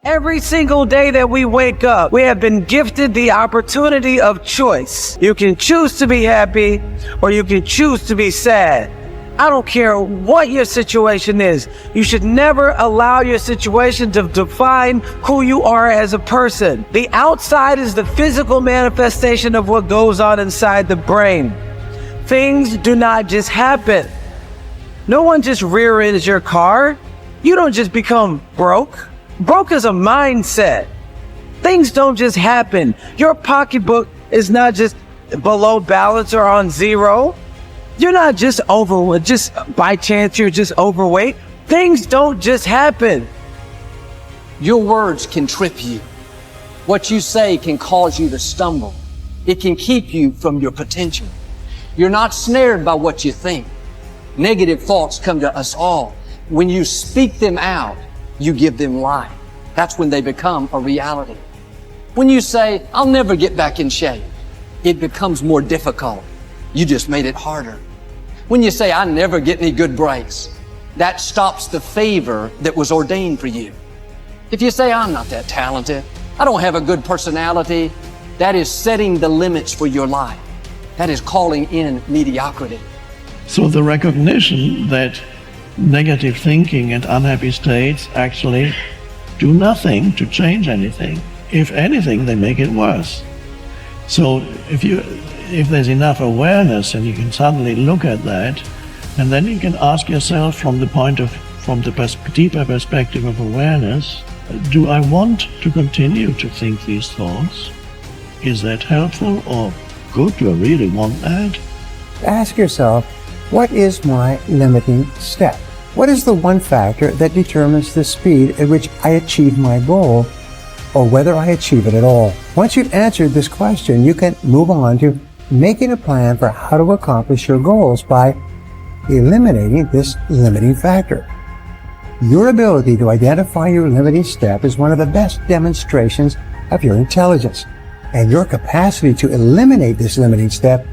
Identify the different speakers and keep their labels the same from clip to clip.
Speaker 1: Every single day that we wake up, we have been gifted the opportunity of choice. You can choose to be happy or you can choose to be sad. I don't care what your situation is. You should never allow your situation to define who you are as a person. The outside is the physical manifestation of what goes on inside the brain. Things do not just happen. No one just rear-ends your car. You don't just become broke. Broke is a mindset. Things don't just happen. Your pocketbook is not just below balance or on zero. You're not just by chance you're just overweight. Things don't just happen.
Speaker 2: Your words can trip you. What you say can cause you to stumble. It can keep you from your potential. You're not snared by what you think. Negative thoughts come to us all. When you speak them out, you give them life. That's when they become a reality. When you say, I'll never get back in shape, it becomes more difficult. You just made it harder. When you say, I never get any good breaks, that stops the favor that was ordained for you. If you say, I'm not that talented, I don't have a good personality, that is setting the limits for your life. That is calling in mediocrity.
Speaker 3: So the recognition that negative thinking and unhappy states actually do nothing to change anything. If anything, they make it worse. So if there's enough awareness and you can suddenly look at that, and then you can ask yourself from the deeper perspective of awareness, do I want to continue to think these thoughts? Is that helpful or good? Do I really want that?
Speaker 4: Ask yourself, what is my limiting step? What is the one factor that determines the speed at which I achieve my goal, or whether I achieve it at all? Once you've answered this question, you can move on to making a plan for how to accomplish your goals by eliminating this limiting factor. Your ability to identify your limiting step is one of the best demonstrations of your intelligence, and your capacity to eliminate this limiting step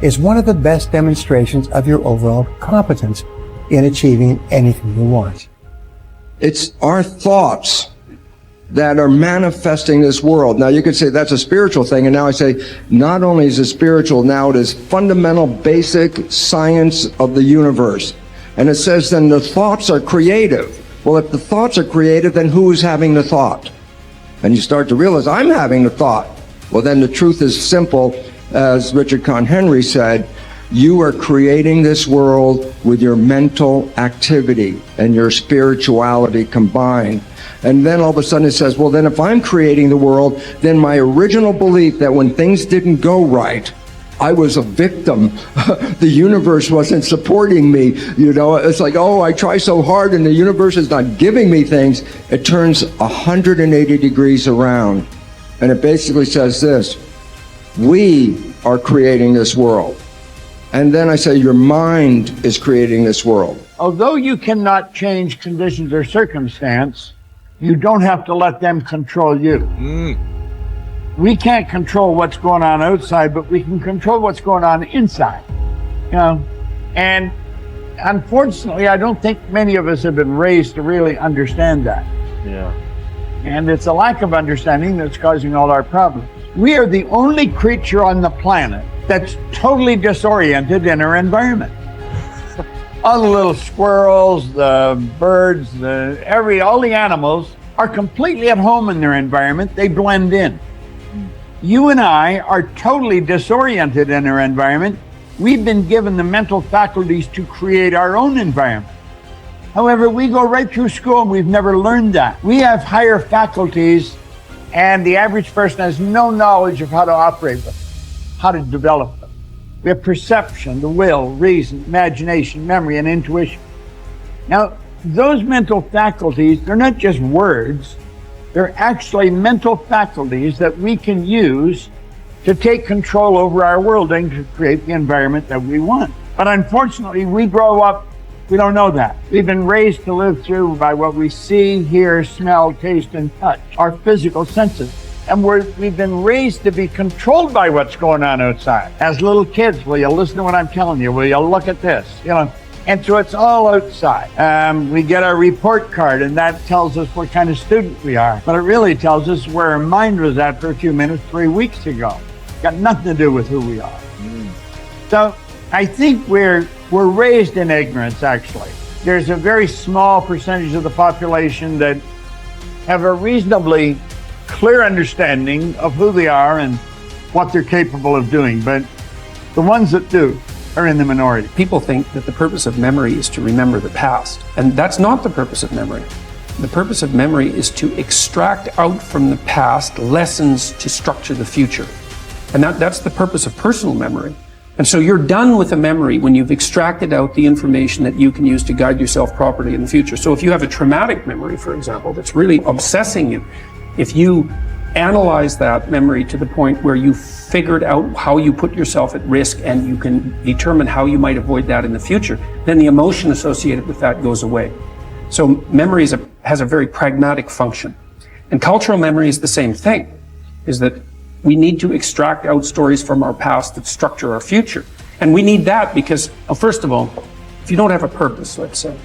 Speaker 4: is one of the best demonstrations of your overall competence in achieving anything you want.
Speaker 5: It's our thoughts that are manifesting this world. Now you could say that's a spiritual thing, and now I say not only is it spiritual, now it is fundamental basic science of the universe. And it says then the thoughts are creative. Well, if the thoughts are creative, then who is having the thought? And you start to realize, I'm having the thought. Well, then the truth is simple. As Richard Conn Henry said, you are creating this world with your mental activity and your spirituality combined. And then all of a sudden it says, well, then if I'm creating the world, then my original belief that when things didn't go right, I was a victim. The universe wasn't supporting me. You know, it's like, oh, I try so hard and the universe is not giving me things. It turns 180 degrees around. And it basically says this: we are creating this world. And then I say your mind is creating this world.
Speaker 6: Although you cannot change conditions or circumstance, you don't have to let them control you. We can't control what's going on outside, but we can control what's going on inside. You know, and unfortunately, I don't think many of us have been raised to really understand that.
Speaker 7: Yeah.
Speaker 6: And it's a lack of understanding that's causing all our problems. We are the only creature on the planet that's totally disoriented in our environment. All the little squirrels, the birds, all the animals are completely at home in their environment. They blend in. You and I are totally disoriented in our environment. We've been given the mental faculties to create our own environment. However, we go right through school and we've never learned that. We have higher faculties, and the average person has no knowledge of how to operate with them, how to develop them. We have perception, the will, reason, imagination, memory, and intuition. Now, those mental faculties, they're not just words. They're actually mental faculties that we can use to take control over our world and to create the environment that we want. But unfortunately, we grow up, we don't know that. We've been raised to live through by what we see, hear, smell, taste, and touch, our physical senses. And we've been raised to be controlled by what's going on outside. As little kids, will you listen to what I'm telling you? Will you look at this? You know, And so it's all outside. We get our report card, and that tells us what kind of student we are. But it really tells us where our mind was at for a few minutes 3 weeks ago. Got nothing to do with who we are. So I think we're raised in ignorance, actually. There's a very small percentage of the population that have a reasonably clear understanding of who they are and what they're capable of doing. But the ones that do are in the minority.
Speaker 7: People think that the purpose of memory is to remember the past, and that's not the purpose of memory. The purpose of memory is to extract out from the past lessons to structure the future. And that's the purpose of personal memory. And so you're done with a memory when you've extracted out the information that you can use to guide yourself properly in the future. So if you have a traumatic memory, for example, that's really obsessing you, if you analyze that memory to the point where you figured out how you put yourself at risk and you can determine how you might avoid that in the future, then the emotion associated with that goes away. So memory has a very pragmatic function. And cultural memory is the same thing, is that we need to extract out stories from our past that structure our future. And we need that because, first of all, if you don't have a purpose, let's say,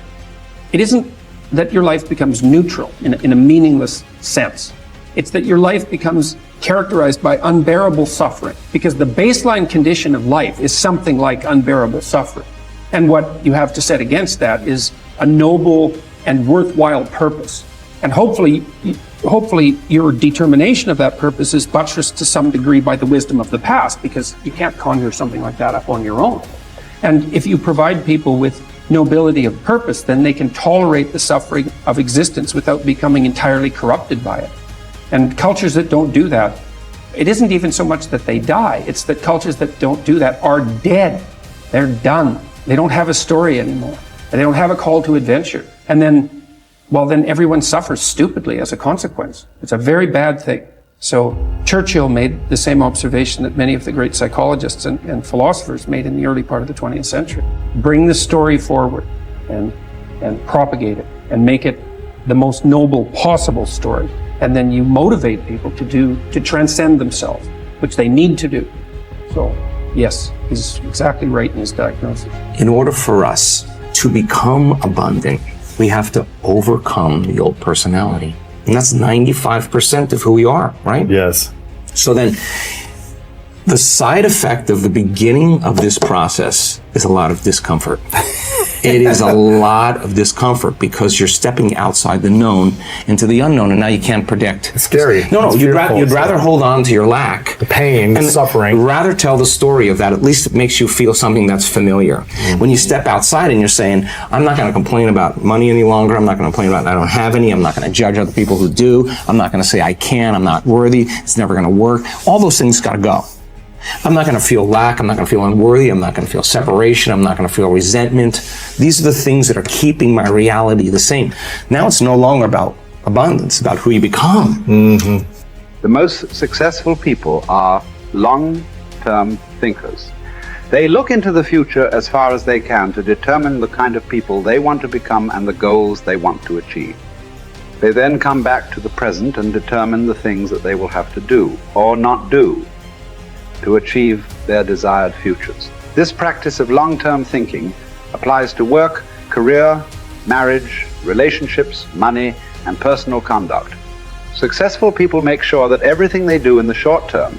Speaker 7: it isn't that your life becomes neutral in a meaningless sense. It's that your life becomes characterized by unbearable suffering, because the baseline condition of life is something like unbearable suffering. And what you have to set against that is a noble and worthwhile purpose. And hopefully your determination of that purpose is buttressed to some degree by the wisdom of the past, because you can't conjure something like that up on your own. And if you provide people with nobility of purpose, then they can tolerate the suffering of existence without becoming entirely corrupted by it. And cultures that don't do that, it isn't even so much that they die, it's that cultures that don't do that are dead. They're done. They don't have a story anymore. They don't have a call to adventure. And then everyone suffers stupidly as a consequence. It's a very bad thing. So Churchill made the same observation that many of the great psychologists and philosophers made in the early part of the 20th century. Bring the story forward and propagate it and make it the most noble possible story. And then you motivate people to transcend themselves, which they need to do. So yes, he's exactly right in his diagnosis.
Speaker 8: In order for us to become abundant, we have to overcome the old personality. And that's 95% of who we are, right?
Speaker 9: Yes.
Speaker 8: So then, the side effect of the beginning of this process is a lot of discomfort. It is a lot of discomfort because you're stepping outside the known into the unknown, and now you can't predict.
Speaker 9: It's scary.
Speaker 8: No, you'd rather hold on to your lack.
Speaker 9: The pain, the suffering.
Speaker 8: Rather tell the story of that. At least it makes you feel something that's familiar. Mm-hmm. When you step outside and you're saying, I'm not going to complain about money any longer. I'm not going to complain about I don't have any. I'm not going to judge other people who do. I'm not going to say I can. I'm not worthy. It's never going to work. All those things got to go. I'm not going to feel lack. I'm not going to feel unworthy. I'm not going to feel separation. I'm not going to feel resentment. These are the things that are keeping my reality the same. Now it's no longer about abundance, about who you become.
Speaker 9: Mm-hmm.
Speaker 10: The most successful people are long-term thinkers. They look into the future as far as they can to determine the kind of people they want to become and the goals they want to achieve. They then come back to the present and determine the things that they will have to do or not do to achieve their desired futures. This practice of long-term thinking applies to work, career, marriage, relationships, money, and personal conduct. Successful people make sure that everything they do in the short term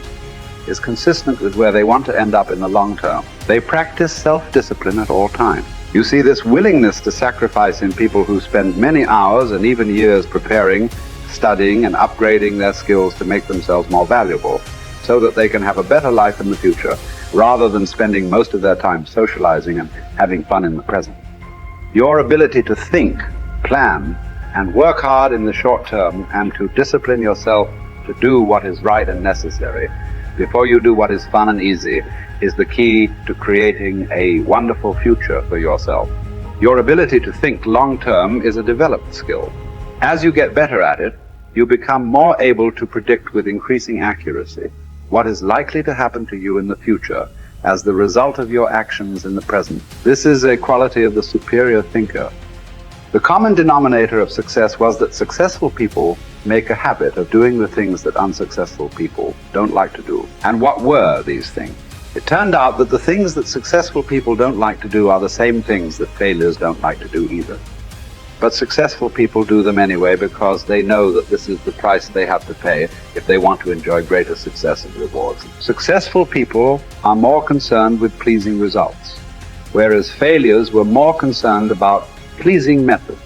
Speaker 10: is consistent with where they want to end up in the long term. They practice self-discipline at all times. You see this willingness to sacrifice in people who spend many hours and even years preparing, studying, and upgrading their skills to make themselves more valuable, so that they can have a better life in the future, rather than spending most of their time socializing and having fun in the present. Your ability to think, plan, and work hard in the short term, and to discipline yourself to do what is right and necessary before you do what is fun and easy, is the key to creating a wonderful future for yourself. Your ability to think long term is a developed skill. As you get better at it, you become more able to predict with increasing accuracy what is likely to happen to you in the future as the result of your actions in the present. This is a quality of the superior thinker. The common denominator of success was that successful people make a habit of doing the things that unsuccessful people don't like to do. And what were these things? It turned out that the things that successful people don't like to do are the same things that failures don't like to do either. But successful people do them anyway because they know that this is the price they have to pay if they want to enjoy greater success and rewards. Successful people are more concerned with pleasing results, whereas failures were more concerned about pleasing method.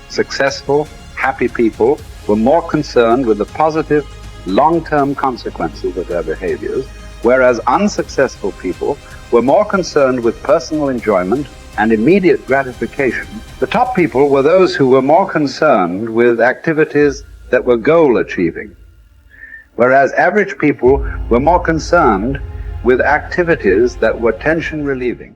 Speaker 10: Successful, happy people were more concerned with the positive, long-term consequences of their behaviors, whereas unsuccessful people were more concerned with personal enjoyment and immediate gratification. The top people were those who were more concerned with activities that were goal-achieving, whereas average people were more concerned with activities that were tension-relieving.